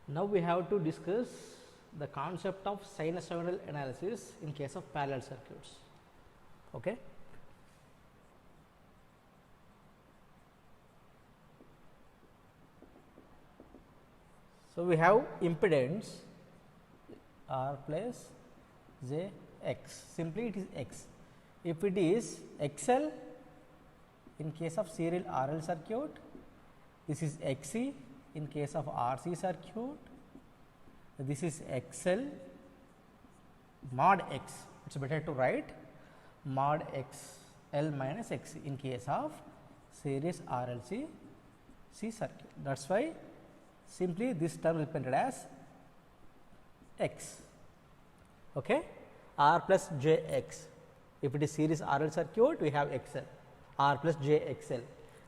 Now we have to discuss the concept of sinusoidal analysis in case of parallel circuits. Okay. So we have impedance R plus J X. Simply it is X. If it is XL in case of serial RL circuit, this is XC in case of RC circuit, this is XL mod X. It is better to write mod XL minus XC in case of series RLC circuit. That is why simply this term is printed as X. Okay. R plus J X. If it is series RL circuit, we have XL, R plus J XL.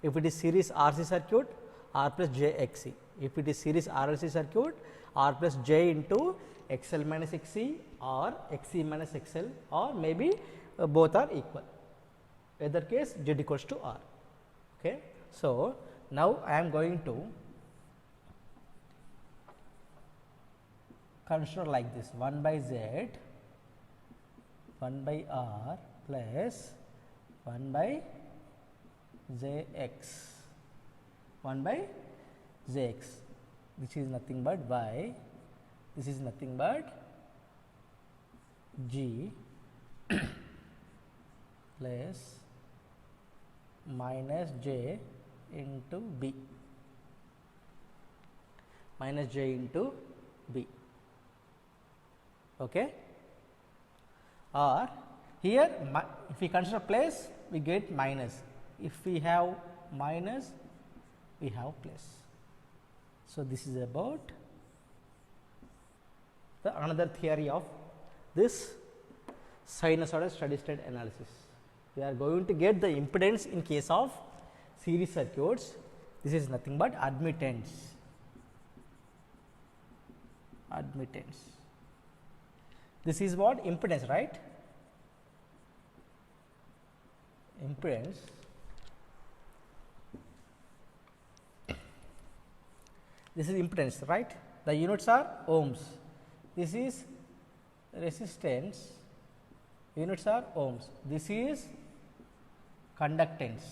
If it is series RC circuit, R plus J XC. If it is series RLC circuit, R plus J into XL minus XC or XC minus XL, or maybe both are equal. Either case Z equals to R. Okay. So, now I am going to consider like this: 1 by Z, 1 by R plus 1 by J X, 1 by J X. This is nothing but Y, this is nothing but G plus minus J into B, minus J into B. Okay. Or here if we consider plus, we get minus. If we have minus, we have plus. So, this is about the another theory of this sinusoidal steady state analysis. We are going to get the impedance in case of series circuits. This is nothing but admittance. Admittance. This is what impedance, right? Impedance. This is impedance, right? The units are ohms. This is resistance, units are ohms. This is conductance,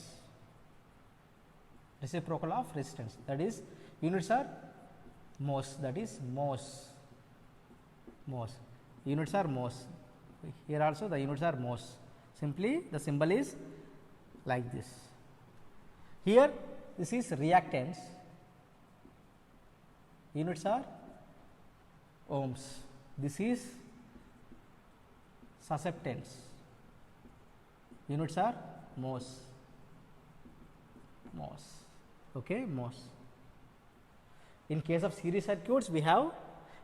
reciprocal of resistance, that is units are mhos, that is mhos. Units are mhos. Here also the units are mhos. Simply the symbol is like this. Here this is reactance, units are ohms. This is susceptance, units are mhos. Okay, mhos. In case of series circuits, we have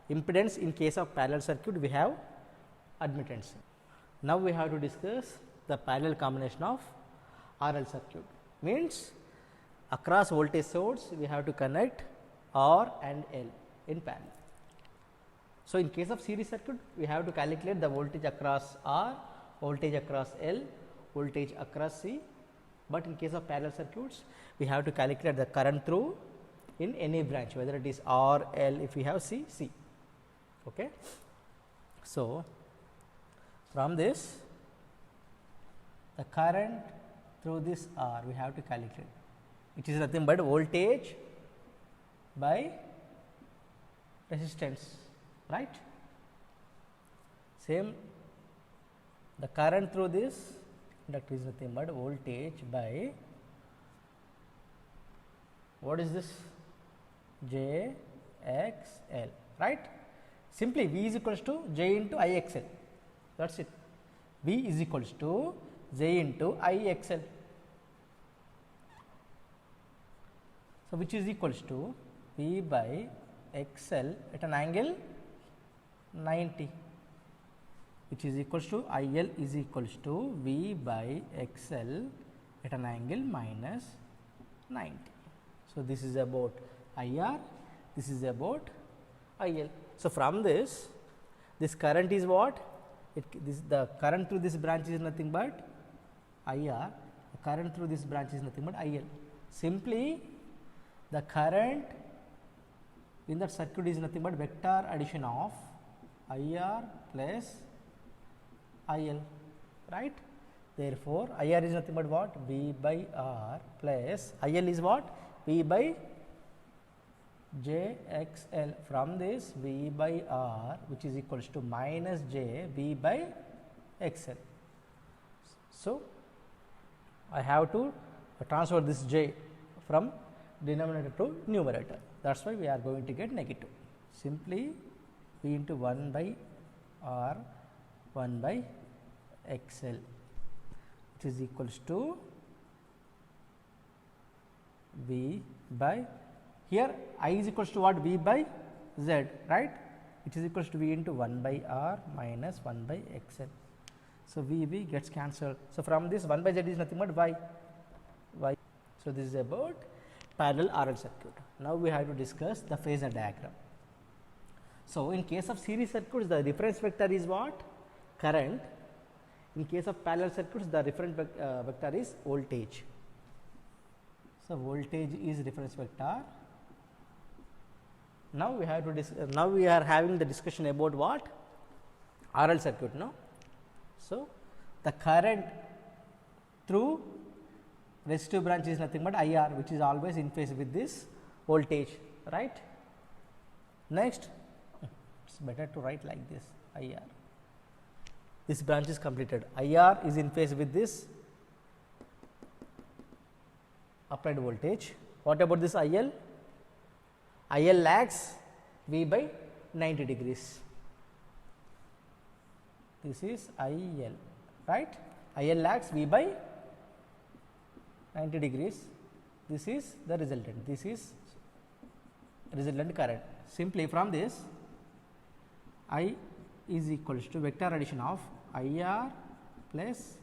impedance. In case of parallel circuit, we have admittance. Now we have to discuss the parallel combination of RL circuit. Means across voltage source, we have to connect R and L in parallel. So, in case of series circuit, we have to calculate the voltage across R, voltage across L, voltage across C, but in case of parallel circuits, we have to calculate the current through in any branch, whether it is R, L, if we have C, C. Okay. So, from this, the current through this R we have to calculate. It is nothing but voltage by resistance, right? Same, the current through this inductor is nothing but voltage by, what is this, J X L, right? Simply V is equals to J into I X L, that is it. V is equals to J into I X L. So, which is equals to V by X L at an angle 90, which is equals to I L is equals to V by X L at an angle minus 90. So, this is about I R, this is about I L. So, from this current is what? The current through this branch is nothing but I R, the current through this branch is nothing but I L. Simply the current in that circuit is nothing but vector addition of IR plus IL, right. Therefore, IR is nothing but what? V by R plus IL is what? V by J X L. From this, V by R, which is equals to minus J V by X L. So, I have to transfer this J from denominator to numerator. That is why we are going to get negative. Simply V into 1 by R 1 by X L, which is equals to V by, here I is equals to what? V by Z, right. It is equals to V into 1 by R minus 1 by X L. So, V gets cancelled. So, from this 1 by Z is nothing but Y. So, this is about parallel RL circuit. Now, we have to discuss the phasor diagram. So, in case of series circuits, the reference vector is what? Current. In case of parallel circuits, the reference vector is voltage. So, voltage is reference vector. Now, we have to now we are having the discussion about what? RL circuit. No? So, the current through resistive branch is nothing but IR, which is always in phase with this voltage, right. Next, it is better to write like this IR. This branch is completed. IR is in phase with this applied voltage. What about this IL? IL lags V by 90 degrees. This is IL, right. IL lags V by 90 degrees. This is the resultant. This is resultant current. Simply from this, I is equals to vector addition of IR plus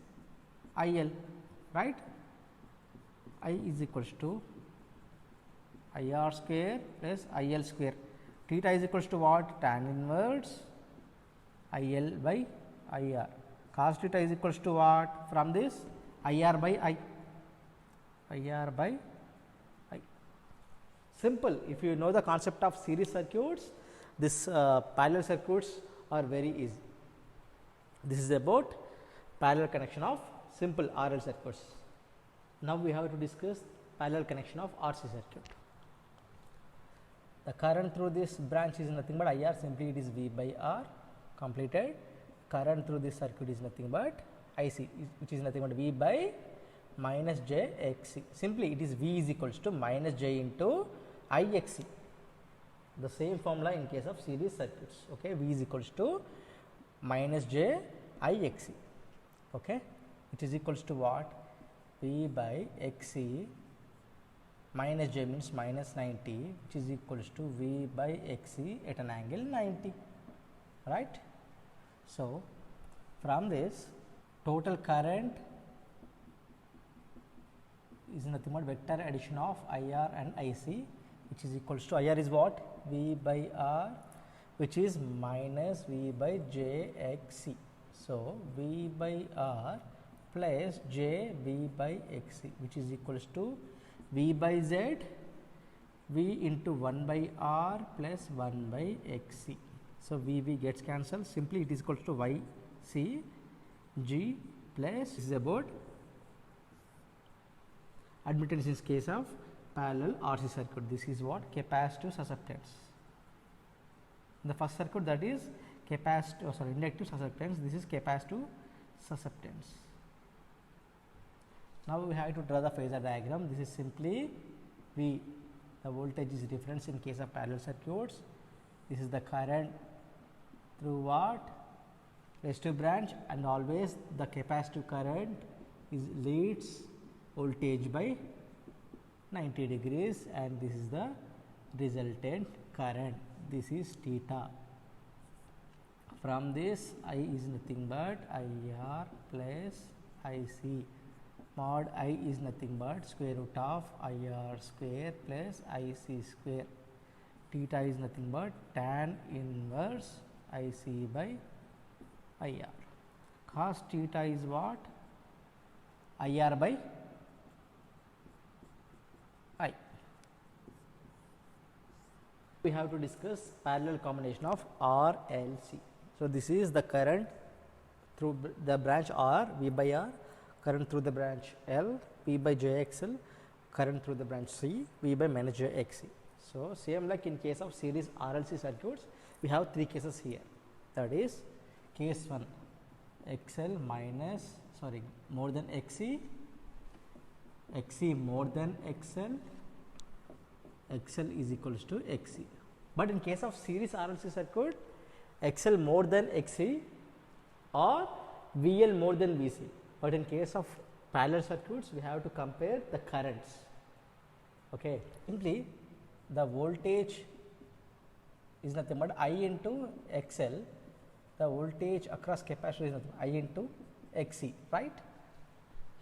IL, right. I is equals to IR square plus IL square. Theta is equals to what? Tan inverse IL by IR. Cos theta is equals to what? From this IR by I. IR by I. Simple. If you know the concept of series circuits, this parallel circuits are very easy. This is about parallel connection of simple RL circuits. Now, we have to discuss parallel connection of RC circuit. The current through this branch is nothing but IR, simply it is V by R completed. Current through this circuit is nothing but IC, which is nothing but V by minus J X C. Simply it is V is equals to minus J into I X C. The same formula in case of series circuits. Okay, V is equals to minus J I X C. Okay, it is equals to what? V by X C minus J means minus 90, which is equals to V by X C at an angle 90, right. So, from this total current is nothing but vector addition of IR and IC, which is equals to IR is what? V by R, which is minus V by J X C. So, V by R plus J V by X C, which is equals to V by Z, V into 1 by R plus 1 by X C. So, V gets cancelled, simply it is equals to Y C G plus, this is about admittance in case of parallel RC circuit. This is what? Capacitive susceptance. In the first circuit, that is capacitive, inductive susceptance, this is capacitive susceptance. Now, we have to draw the phasor diagram. This is simply V, the voltage is reference in case of parallel circuits. This is the current through what? Resistive branch, and always the capacitive current is leads voltage by 90 degrees, and this is the resultant current. This is theta. From this, I is nothing but IR plus IC. Mod I is nothing but square root of IR square plus IC square. Theta is nothing but tan inverse IC by IR. Cos theta is what? IR by I. We have to discuss parallel combination of R, L, C. So, this is the current through the branch R, V by R, current through the branch L, V by JXL, current through the branch C, V by minus JXC. So, same like in case of series RLC circuits, we have three cases here. That is case 1, XL minus, sorry, more than XC, XC more than XL, XL is equals to XC. But in case of series RLC circuit, XL more than XC or VL more than VC. But in case of parallel circuits, we have to compare the currents. Okay. Simply, the voltage is nothing but I into XL, the voltage across capacitor is nothing I into XC, right.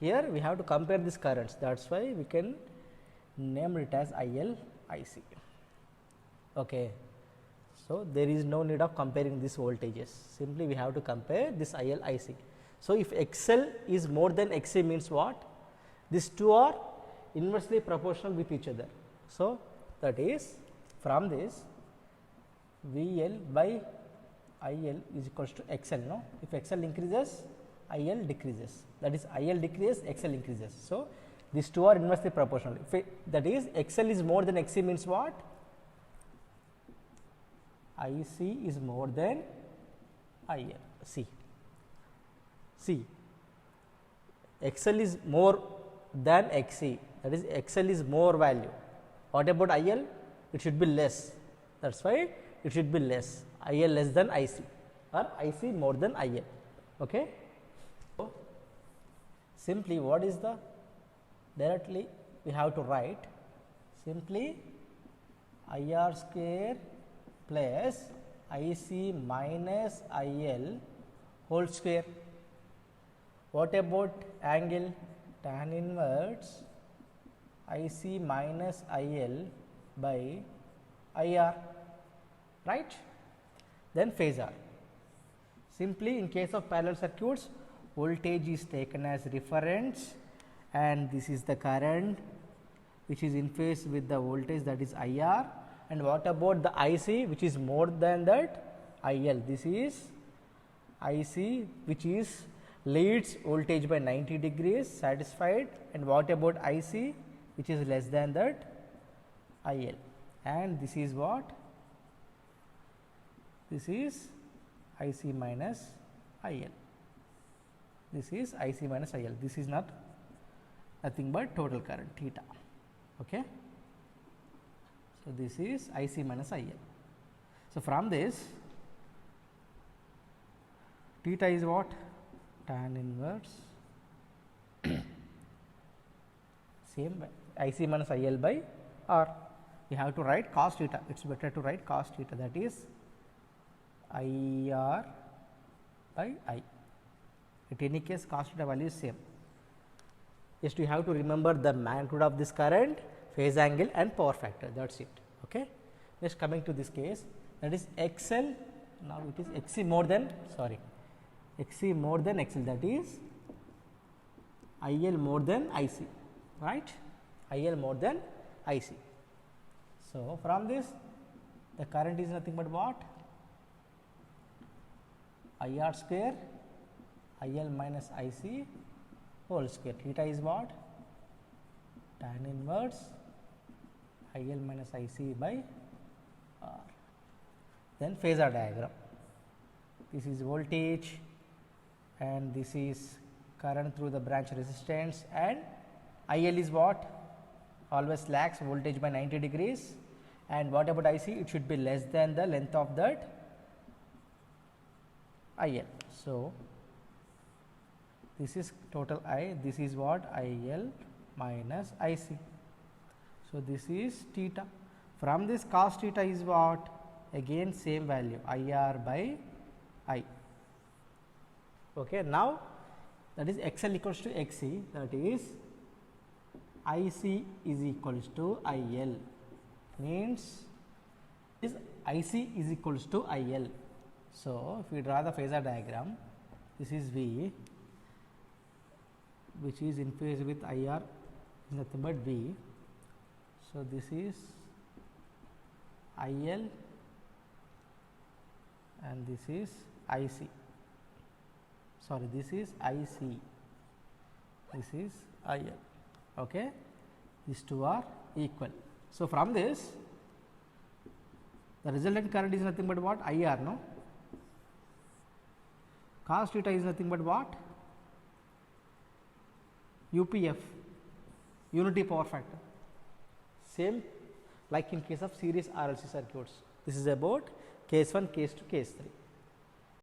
Here we have to compare these currents, that is why we can name it as IL, IC. Okay. So, there is no need of comparing these voltages, simply we have to compare this IL, IC. So, if XL is more than XC means what? These two are inversely proportional with each other. So, that is from this VL by IL is equals to XL. No? If XL increases, IL decreases, that is IL decreases, XL increases. So, these two are inversely proportional. If that is XL is more than XC means what? IC is more than IL. C. XL is more than XC, that is XL is more value. What about IL? It should be less, that is why it should be less, IL less than IC or IC more than IL. Okay. So, simply what is the, directly we have to write simply IR square plus IC minus IL whole square. What about angle? Tan inverse IC minus IL by IR, right. Then phasor. Simply in case of parallel circuits, voltage is taken as reference and this is the current which is in phase with the voltage, that is IR. And what about the IC which is more than that IL? This is IC which is leads voltage by 90 degrees, satisfied. And what about IC which is less than that IL? And this is what? This is IC minus IL. This is IC minus IL. This is nothing but total current theta. Okay. So, this is IC minus IL. So, from this theta is what? Tan inverse same IC minus IL by R. You have to write cos theta, it is better to write cos theta, that is IR by I. At any case cos theta value is same. Just you have to remember the magnitude of this current, phase angle and power factor, that is it. Okay. Next coming to this case, that is XL, now it is XC more than, sorry, XC more than XL, that is IL more than IC, right, IL more than IC. So, from this the current is nothing but what? IR square IL minus IC whole square, theta is what? Tan inverse IL minus IC by R. Then phasor diagram, this is voltage and this is current through the branch resistance, and IL is what? Always lags voltage by 90 degrees. And what about IC? It should be less than the length of that IL. So, this is total I, this is what? IL minus IC. So, this is theta. From this cos theta is what? Again same value IR by I. Okay. Now, that is XL equals to XC, that is IC is equals to IL, means is IC is equals to IL. So, if we draw the phasor diagram, this is V which is in phase with IR, is nothing but V. So, this is IL and this is IC. Sorry, this is IC, this is IL. Okay, these two are equal. So, from this the resultant current is nothing but what? IR, no? Cos theta is nothing but what? UPF, unity power factor. Same like in case of series RLC circuits. This is about case 1, case 2, case 3.